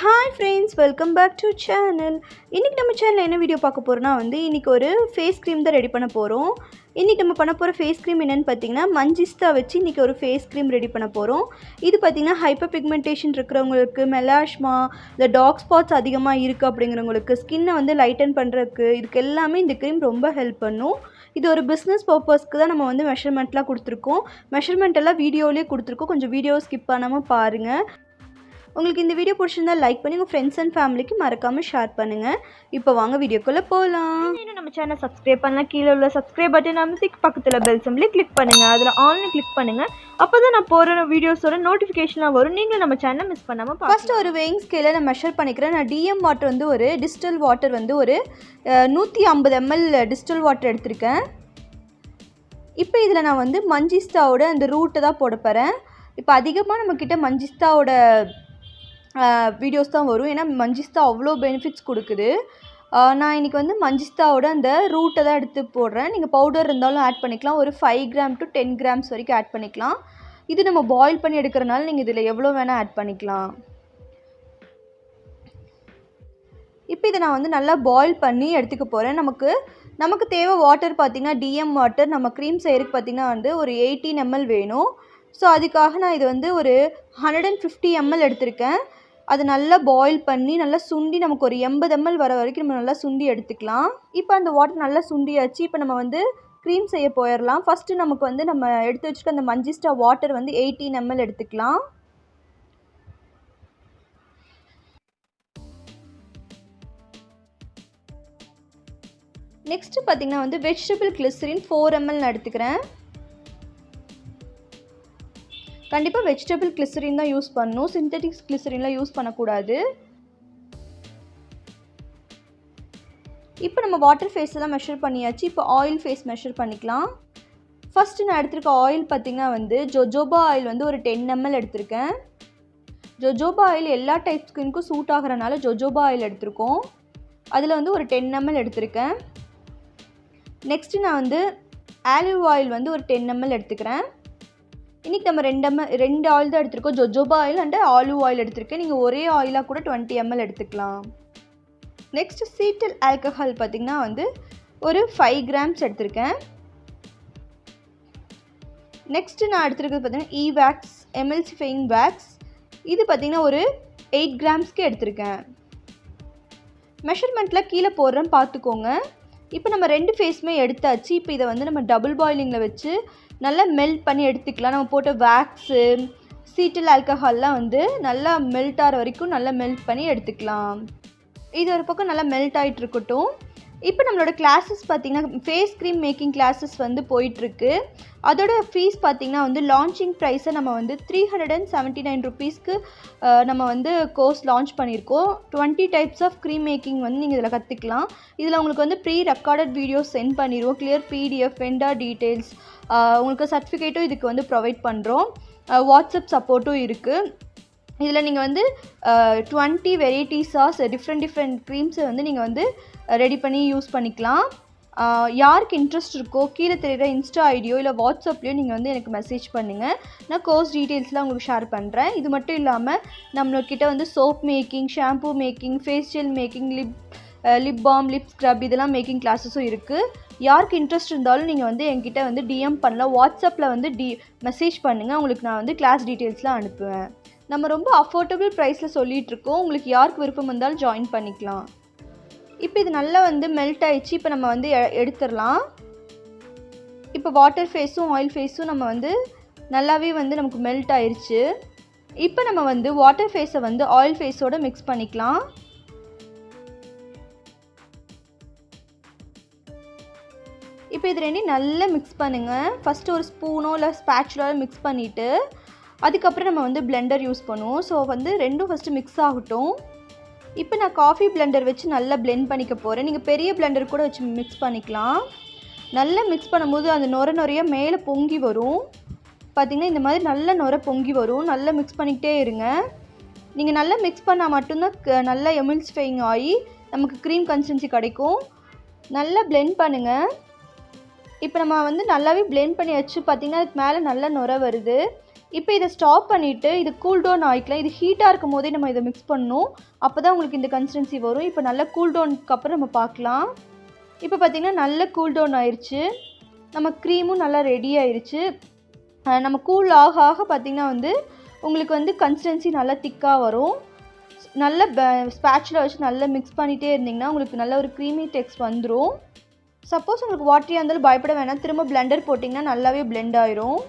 Hi friends, welcome back to channel. இன்னைக்கு நம்ம சேனல்ல என்ன வீடியோ பார்க்க போறோம்னா இன்னைக்கு ஒரு ஃபேஸ் க்ரீம் தான் ரெடி பண்ண போறோம். இன்னைக்கு நம்ம பண்ண போற ஃபேஸ் க்ரீம் என்னன்னு பாத்தீங்கன்னா மஞ்சிஸ்டா வச்சு இன்னைக்கு ஒரு ஃபேஸ் க்ரீம் ரெடி பண்ண போறோம். இது பாத்தீங்கன்னா ஹைப்பர் பிக்மெண்டேஷன் இருக்குறவங்களுக்கு, மெலாஸ்மா, இந்த டார்க் ஸ்பாட்ஸ் அதிகமா இருக்கு அப்படிங்கறவங்களுக்கு, ஸ்கின்னை லைட்டன் பண்றதுக்கு இதுக்கு எல்லாமே இந்த க்ரீம் ரொம்ப ஹெல்ப் பண்ணும். இது ஒரு பிசினஸ் பர்பஸ்க்கு தான் நம்ம மெஷர்மென்ட்லாம் கொடுத்திருக்கோம். மெஷர்மென்ட் எல்லாம் வீடியோலயே கொடுத்திருக்கோம். கொஞ்சம் வீடியோ ஸ்கிப் பண்ணாம பாருங்க. உங்களுக்கு இந்த வீடியோ பிடிச்சிருந்தா லைக் பண்ணி உங்கள் ஃப்ரெண்ட்ஸ் அண்ட் ஃபேமிலிக்கு மறக்காமல் ஷேர் பண்ணுங்கள். இப்போ வாங்க வீடியோக்குள்ளே போகலாம். இன்னும் நம்ம சேனல் சப்ஸ்கிரைப் பண்ணலாம். கீழே உள்ள சப்ஸ்கிரைப் பட்டன் அமைத்து பக்கத்தில் பெல் சிம்பிளே கிளிக் பண்ணுங்கள். அதில் ஆன்லைன் கிளிக் பண்ணுங்கள். அப்போ தான் நான் போகிற வீடியோஸோட நோட்டிஃபிகேஷனாக வரும். நீங்களும் நம்ம சேனலை மிஸ் பண்ணாமல் ஃபஸ்ட்டு ஒரு வெயிங் ஸ்கேலை நான் மெஷர் பண்ணிக்கிறேன். நான் டிஎம் வாட்டர் ஒரு டிஸ்டில் வாட்டர் ஒரு 150 ml டிஸ்டில் வாட்டர் எடுத்திருக்கேன். இப்போ இதில் நான் மஞ்சிஸ்டாவோட அந்த ரூட்டை தான் போட போகிறேன். இப்போ அதிகமாக நம்மக்கிட்ட மஞ்சிஸ்டாவோட வீடியோஸ் தான் வரும். ஏன்னா மஞ்சிஸ்டா அவ்வளோ பெனிஃபிட்ஸ் கொடுக்குது. நான் இன்றைக்கி மஞ்சிஸ்டாவோட அந்த ரூட்டை தான் எடுத்து போடுறேன். நீங்கள் பவுடர் இருந்தாலும் ஆட் பண்ணிக்கலாம். ஒரு 5 grams to 10 grams வரைக்கும் ஆட் பண்ணிக்கலாம். இது நம்ம பாயில் பண்ணி எடுக்கிறனால நீங்கள் இதில் எவ்வளோ வேணால் ஆட் பண்ணிக்கலாம். இப்போ இதை நான் நல்லா பாயில் பண்ணி எடுத்துக்க போகிறேன். நமக்கு தேவை வாட்டர் பார்த்திங்கன்னா டிஎம் வாட்டர் நம்ம க்ரீம் செய்கிறதுக்கு பார்த்திங்கன்னா ஒரு 18 ml வேணும். ஸோ அதுக்காக நான் இது ஒரு 150 ml எடுத்திருக்கேன். அது நல்லா பாயில் பண்ணி நல்லா சுண்டி நமக்கு ஒரு 80 ml வர வரைக்கும் நம்ம நல்லா சுண்டி எடுத்துக்கலாம். இப்போ அந்த வாட்டர் நல்லா சுண்டியாச்சு. இப்போ நம்ம க்ரீம் செய்ய போயிடலாம். ஃபஸ்ட்டு நமக்கு நம்ம எடுத்து வச்சுக்க அந்த மஞ்சிஸ்டா வாட்டர் 18 ml எடுத்துக்கலாம். நெக்ஸ்ட்டு பார்த்திங்கன்னா வெஜிடபிள் கிளிசரின் 4 ml நான் எடுத்துக்கிறேன். கண்டிப்பாக வெஜிடபிள் கிளிசரின் தான் யூஸ் பண்ணணும். சிந்தட்டிக் கிளிசரின்லாம் யூஸ் பண்ணக்கூடாது. இப்போ நம்ம வாட்டர் ஃபேஸ் எல்லாம் மெஷர் பண்ணியாச்சு. இப்போ ஆயில் ஃபேஸ் மெஷர் பண்ணிக்கலாம். ஃபஸ்ட்டு நான் எடுத்திருக்க ஆயில் பார்த்திங்கன்னா ஜொஜோபா ஆயில் ஒரு 10 ml எடுத்திருக்கேன். ஜொஜோபா ஆயில் எல்லா டைப் ஸ்கின்னுக்கும் சூட் ஆகிறனால ஜொஜோபா ஆயில் எடுத்திருக்கோம். அதில் ஒரு 10 ml எடுத்திருக்கேன். நெக்ஸ்ட்டு நான் ஆலிவ் ஆயில் ஒரு 10 ml எடுத்துக்கிறேன். இன்றைக்கி நம்ம 2 ஆயில் தான் எடுத்துருக்கோம். Jojoba oil and olive oil எடுத்திருக்கேன். நீங்கள் ஒரே ஆயிலாக கூட 20 ml எடுத்துக்கலாம். நெக்ஸ்ட்டு சீட்டல் ஆல்கஹால் பார்த்திங்கன்னா ஒரு 5 grams எடுத்திருக்கேன். நெக்ஸ்ட்டு நான் எடுத்துருக்கிறது பார்த்திங்கன்னா ஈவேக்ஸ் எமல்சிஃபையிங் வேக்ஸ். இது பார்த்திங்கன்னா ஒரு 8 grams எடுத்திருக்கேன். மெஷர்மெண்ட்டில் கீழே போடுறேன் பார்த்துக்கோங்க. இப்போ நம்ம 2 ஃபேஸுமே எடுத்தாச்சு. இப்போ இதை நம்ம டபுள் பாயிலிங்கில் வச்சு நல்லா மெல்ட் பண்ணி எடுத்துக்கலாம். நம்ம போட்ட வேக்ஸு சீட்டல் ஆல்கஹால்லாம் நல்லா மெல்ட் ஆகிற வரைக்கும் நல்லா மெல்ட் பண்ணி எடுத்துக்கலாம். இது ஒரு பக்கம் நல்லா மெல்ட் ஆகிட்டு இருக்கட்டும். இப்போ நம்மளோட கிளாஸஸ் பார்த்திங்கன்னா ஃபேஸ் க்ரீம் மேக்கிங் கிளாஸஸ் போயிட்டுருக்கு. அதோட ஃபீஸ் பார்த்திங்கன்னா லான்ச்சிங் ப்ரைஸை நம்ம 379 rupeesக்கு நம்ம கோர்ஸ் லான்ச் பண்ணியிருக்கோம். 20 டைப்ஸ் ஆஃப் க்ரீம் மேக்கிங் நீங்கள் இதில் கற்றுக்கலாம். இதில் உங்களுக்கு ப்ரீ ரெக்கார்டட் வீடியோஸ் சென்ட் பண்ணிடுவோம். கிளியர் PDF வெண்டர் டீட்டெயில்ஸ், உங்களுக்கு சர்டிஃபிகேட்டும் இதுக்கு ப்ரொவைட் பண்ணுறோம். வாட்ஸ்அப் சப்போர்ட்டும் இருக்குது. இதில் நீங்கள் 20 வெரைட்டிஸாக டிஃப்ரெண்ட் க்ரீம்ஸை நீங்கள் ரெடி பண்ணி யூஸ் பண்ணிக்கலாம். யாருக்கு இன்ட்ரெஸ்ட் இருக்கோ கீழே தெரிகிற இன்ஸ்டா ஐடியோ இல்லை வாட்ஸ்அப்லேயோ நீங்கள் எனக்கு மெசேஜ் பண்ணுங்கள். நான் கோர்ஸ் டீட்டெயில்ஸ்லாம் உங்களுக்கு ஷேர் பண்ணுறேன். இது மட்டும் இல்லாமல் நம்மக்கிட்ட soap making, shampoo making, facial making, lip balm, lip scrub இதெல்லாம் மேக்கிங் கிளாஸஸும் இருக்குது. யாருக்கு இன்ட்ரெஸ்ட் இருந்தாலும் நீங்கள் என்கிட்ட டிஎம் பண்ணலாம். வாட்ஸ்அப்பில் மெசேஜ் பண்ணுங்கள். உங்களுக்கு நான் கிளாஸ் டீட்டெயில்ஸ்லாம் அனுப்புவேன். நம்ம ரொம்ப அஃபோர்டபுள் ப்ரைஸில் சொல்லிகிட்ருக்கோம். உங்களுக்கு யாருக்கு விருப்பம் இருந்தாலும் ஜாயின் பண்ணிக்கலாம். இப்போ இது நல்லா மெல்ட் ஆகிடுச்சு. இப்போ நம்ம எடுத்துடலாம். இப்போ வாட்டர் ஃபேஸும் ஆயில் ஃபேஸும் நம்ம நல்லாவே நமக்கு மெல்ட் ஆயிடுச்சு. இப்போ நம்ம வாட்டர் ஃபேஸை ஆயில் ஃபேஸோடு மிக்ஸ் பண்ணிக்கலாம். இப்போ இது ரெண்டையும் நல்லா மிக்ஸ் பண்ணுங்கள். ஃபஸ்ட்டு ஒரு ஸ்பூனோ இல்லை ஸ்பேச்சுலாவோ மிக்ஸ் பண்ணிவிட்டு அதுக்கப்புறம் நம்ம பிளெண்டர் யூஸ் பண்ணுவோம். ஸோ ரெண்டும் ஃபஸ்ட்டு மிக்ஸ் ஆகட்டும். இப்போ நான் காஃபி பிளெண்டர் வச்சு நல்லா பிளெண்ட் பண்ணிக்க போகிறேன். நீங்கள் பெரிய பிளெண்டர் கூட வச்சு மிக்ஸ் பண்ணிக்கலாம். நல்லா மிக்ஸ் பண்ணும்போது அந்த நுரையாக மேலே பொங்கி வரும். பார்த்திங்கன்னா இந்த மாதிரி நல்ல நுரை பொங்கி வரும். நல்லா மிக்ஸ் பண்ணிக்கிட்டே இருங்க. நீங்கள் நல்லா மிக்ஸ் பண்ணால் மட்டும்தான் நல்லா எமில்சிஃபையிங் ஆகி நமக்கு க்ரீம் கன்சிஸ்டன்சி கிடைக்கும். நல்லா பிளெண்ட் பண்ணுங்கள். இப்போ நம்ம நல்லாவே பிளெண்ட் பண்ணி வச்சு பார்த்திங்கன்னா அதுக்கு மேலே நல்ல நுரை வருது. இப்போ இதை ஸ்டாப் பண்ணிவிட்டு இது கூல் டவுன் ஆகிக்கலாம். இது ஹீட்டாக இருக்கும் போதே நம்ம இதை மிக்ஸ் பண்ணணும். அப்போ தான் உங்களுக்கு இந்த கன்சிஸ்டன்சி வரும். இப்போ நல்லா கூல் டவுனுக்கு அப்புறம் நம்ம பார்க்கலாம். இப்போ பார்த்திங்கன்னா நல்ல கூல் டவுன் ஆயிடுச்சு. நம்ம க்ரீமும் நல்லா ரெடி ஆயிடுச்சு. நம்ம கூல் ஆக ஆக பார்த்திங்கன்னா வந்து உங்களுக்கு வந்து கன்சிஸ்டன்சி நல்லா திக்காக வரும். நல்ல ஸ்பேட்சுலா வச்சு நல்லா மிக்ஸ் பண்ணிகிட்டே இருந்திங்கன்னா உங்களுக்கு நல்ல ஒரு க்ரீமி டெக்ஸ்ட் வந்துடும். சப்போஸ் உங்களுக்கு வாட்டரியாக இருந்தாலும் பயப்பட வேணாம். திரும்ப பிளெண்டர் போட்டிங்கன்னா நல்லாவே பிளெண்ட் ஆயிரும்.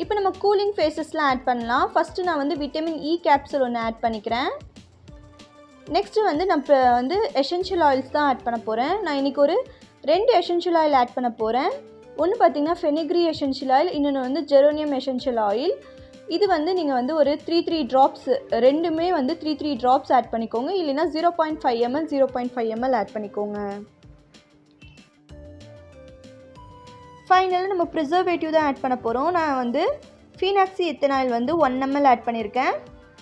இப்போ நம்ம கூலிங் ஃபேஸஸ்லாம் ஆட் பண்ணலாம். ஃபஸ்ட்டு நான் வந்து விட்டமின் இ கேப்சூல் ஒன்று ஆட் பண்ணிக்கிறேன். நெக்ஸ்ட்டு வந்து நான் இப்போ வந்து எசென்ஷியல் ஆயில்ஸ் தான் ஆட் பண்ண போகிறேன். நான் இன்றைக்கி ஒரு 2 எசென்ஷியல் ஆயில் ஆட் பண்ண போகிறேன். ஒன்று பார்த்திங்கன்னா ஃபெனிக்ரி எசென்ஷியல் ஆயில், இன்னொன்று வந்து ஜெரோனியம் எசென்ஷியல் ஆயில். இது வந்து நீங்கள் வந்து ஒரு 3 ட்ராப்ஸ், ரெண்டுமே வந்து 3 ட்ராப்ஸ் ஆட் பண்ணிக்கோங்க. இல்லைனா 0.5 ml 0.5 ml ஆட் பண்ணிக்கோங்க. ஃபைனலாக நம்ம ப்ரிசர்வேட்டிவ் தான் ஆட் பண்ண போகிறோம். நான் வந்து ஃபீனாக்சி எத்தனாயில் வந்து 1 ml ஆட் பண்ணியிருக்கேன்.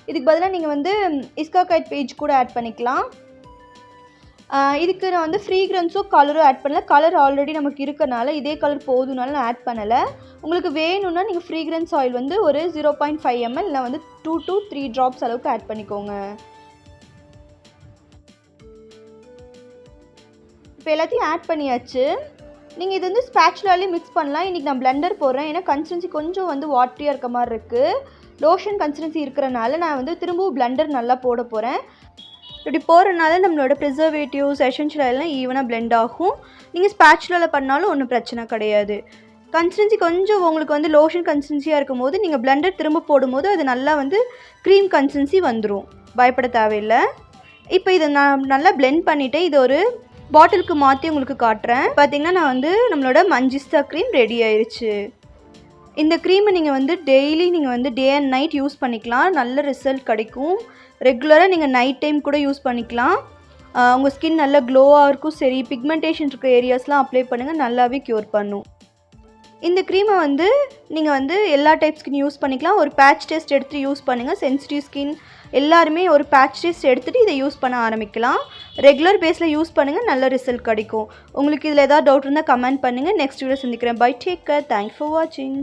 இதுக்கு பதிலாக நீங்கள் வந்து இஸ்காகைட் பேஜ் கூட ஆட் பண்ணிக்கலாம். இதுக்கு நான் வந்து ஃப்ரீக்ரன்ஸோ கலரும் ஆட் பண்ணல. கலர் ஆல்ரெடி நமக்கு இருக்கனால இதே கலர் போதுனால நான் ஆட் பண்ணலை. உங்களுக்கு வேணும்னா நீங்கள் ஃப்ரீக்ரன்ஸ் ஆயில் வந்து ஒரு 0.5 ml இல்லை வந்து 2 to 3 ட்ராப்ஸ் அளவுக்கு ஆட் பண்ணிக்கோங்க. இப்போ எல்லாத்தையும் ஆட் பண்ணியாச்சு. நீங்கள் இது வந்து ஸ்பேச்சுலாலே மிக்ஸ் பண்ணலாம். இன்றைக்கி நான் பிளெண்டர் போடுறேன். ஏன்னா கன்சிஸ்டன்சி கொஞ்சம் வந்து வாட்டரியாக இருக்க மாதிரி இருக்குது. லோஷன் கன்சிஸ்டன்சி இருக்கிறனால நான் வந்து திரும்பவும் பிளெண்டர் நல்லா போட போகிறேன். இப்படி போகிறனால நம்மளோட ப்ரிசர்வேட்டிவ்ஸ் எசென்ஷியல் ஆயிலெலாம் ஈவனாக பிளெண்ட் ஆகும். நீங்கள் ஸ்பேச்சுலாவில் பண்ணாலும் ஒன்றும் பிரச்சனை கிடையாது. கன்சிஸ்டன்சி கொஞ்சம் உங்களுக்கு வந்து லோஷன் கன்சிஸ்டன்சியாக இருக்கும் போது நீங்கள் பிளெண்டர் திரும்ப போடும்போது அது நல்லா வந்து க்ரீம் கன்சிஸ்டன்சி வந்துடும். பயப்பட தேவையில்லை. இப்போ இதை நான் நல்லா பிளெண்ட் பண்ணிவிட்டு இது ஒரு பாட்டிலுக்கு மாற்றி உங்களுக்கு காட்டுறேன். பார்த்திங்கன்னா நான் வந்து நம்மளோட மஞ்சிஸ்தா க்ரீம் ரெடி ஆயிடுச்சு. இந்த க்ரீமை நீங்கள் வந்து டெய்லி நீங்கள் வந்து டே அண்ட் நைட் யூஸ் பண்ணிக்கலாம். நல்ல ரிசல்ட் கிடைக்கும். ரெகுலராக நீங்கள் நைட் டைம் கூட யூஸ் பண்ணிக்கலாம். உங்கள் ஸ்கின் நல்லா க்ளோவாக இருக்கும். சரி, பிக்மெண்டேஷன் இருக்க ஏரியாஸ்லாம் அப்ளை பண்ணுங்கள், நல்லாவே க்யூர் பண்ணும். இந்த க்ரீமை வந்து நீங்கள் வந்து எல்லா டைப் ஸ்கின் யூஸ் பண்ணிக்கலாம். ஒரு பேட்ச் டெஸ்ட் எடுத்து யூஸ் பண்ணுங்கள். சென்சிட்டிவ் ஸ்கின் எல்லாருமே ஒரு பேட்ச் டெஸ்ட் எடுத்துகிட்டு இதை யூஸ் பண்ண ஆரம்பிக்கலாம். ரெகுலர் பேஸில் யூஸ் பண்ணுங்கள், நல்ல ரிசல்ட் கிடைக்கும். உங்களுக்கு இதில் ஏதாவது டவுட் இருந்தால் கமெண்ட் பண்ணுங்கள். நெக்ஸ்ட் வீடியோ சந்திக்கிறேன். Bye, take care, thanks for வாட்சிங்.